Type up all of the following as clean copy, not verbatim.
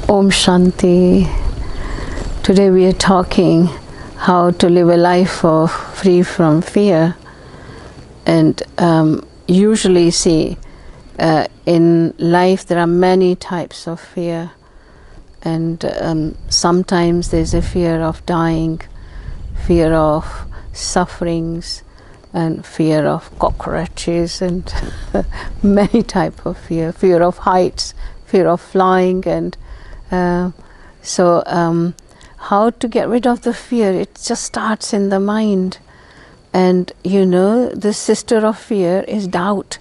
Om Shanti. Today we are talking how to live a life of free from fear. And usually see in life there are many types of fear. And sometimes there's a fear of dying, fear of sufferings, and fear of cockroaches, and many type of fear. Fear of heights, fear of flying, and how to get rid of the fear? It just starts in the mind. And you know, the sister of fear is doubt.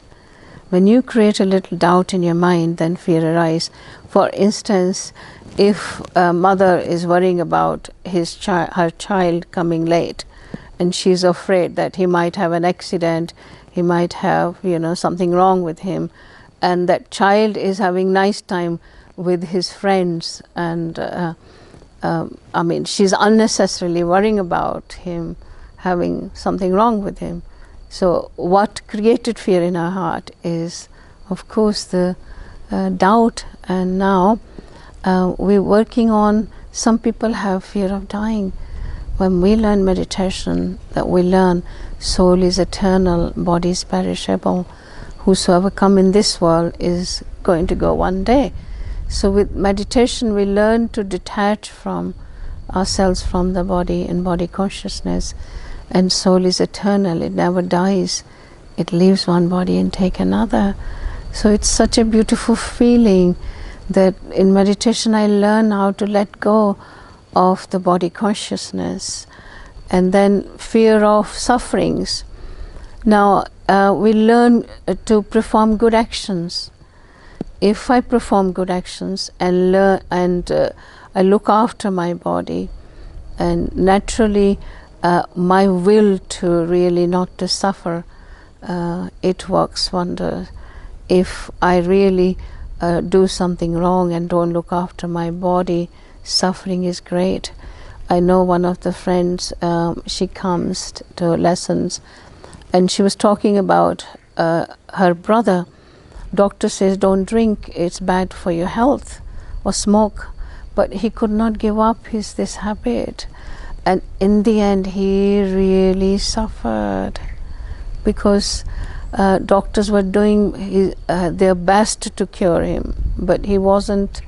When you create a little doubt in your mind, then fear arises. For instance, if a mother is worrying about her child coming late, and she's afraid that he might have an accident, he might have, something wrong with him, and that child is having nice time with his friends, and she's unnecessarily worrying about him having something wrong with him. So what created fear in our heart is, of course, the doubt. And now we're working on, some people have fear of dying. When we learn meditation, that we learn soul is eternal, body is perishable. Whosoever come in this world is going to go one day. So with meditation we learn to detach from ourselves from the body and body consciousness. And soul is eternal, it never dies. It leaves one body and take another. So it's such a beautiful feeling that in meditation I learn how to let go of the body consciousness. And then fear of sufferings. Now we learn to perform good actions. If I perform good actions and I look after my body, and naturally my will to really not to suffer, it works wonders. If I really do something wrong and don't look after my body, suffering is great. I know one of the friends, she comes to lessons, and she was talking about her brother. Doctor says don't drink, it's bad for your health, or smoke, but he could not give up this habit. And in the end he really suffered, because doctors were doing their best to cure him, but he wasn't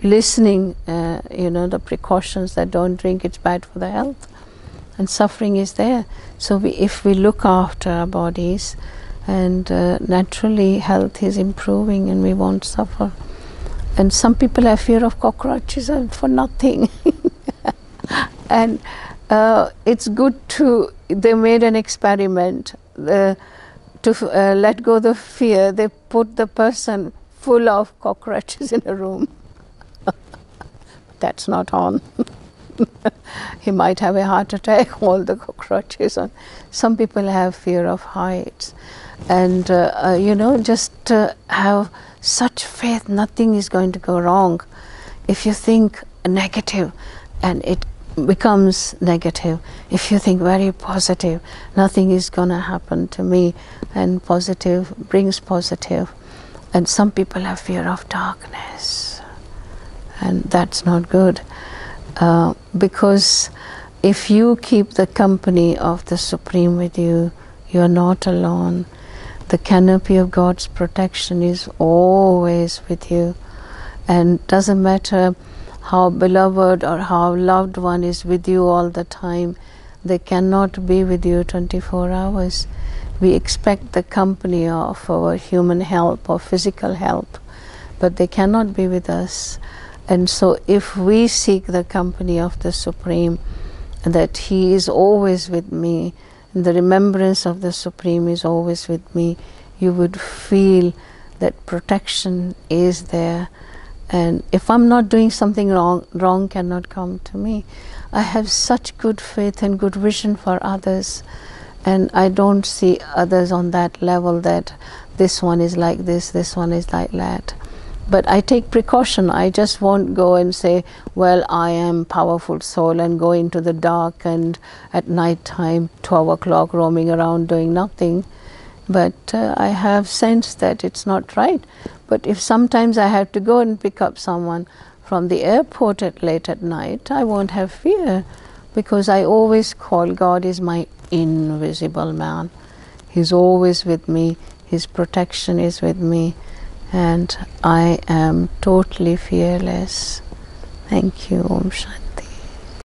listening, the precautions that don't drink, it's bad for the health, and suffering is there. So if we look after our bodies, and naturally health is improving and we won't suffer. And some people have fear of cockroaches and for nothing. And it's good they made an experiment to let go the fear. They put the person full of cockroaches in a room. That's not on. He might have a heart attack, all the cockroaches on. Some people have fear of heights. And just have such faith, nothing is going to go wrong. If you think negative, and it becomes negative. If you think very positive, nothing is going to happen to me, and positive brings positive. And some people have fear of darkness, and that's not good, because if you keep the company of the Supreme with you, you are not alone. The canopy of God's protection is always with you, and doesn't matter how beloved or how loved one is with you all the time, they cannot be with you 24 hours. We expect the company of our human help or physical help, but they cannot be with us. And so if we seek the company of the Supreme, that He is always with me, and the remembrance of the Supreme is always with me, you would feel that protection is there. And if I'm not doing something wrong, wrong cannot come to me. I have such good faith and good vision for others, and I don't see others on that level that this one is like this one is like that. But I take precaution. I just won't go and say, well, I am powerful soul, and go into the dark and at night time, 12 o'clock, roaming around doing nothing. But I have sensed that it's not right. But if sometimes I have to go and pick up someone from the airport at late at night, I won't have fear, because I always call God is my invisible man. He's always with me. His protection is with me, and I am totally fearless. Thank you. Om Shanti.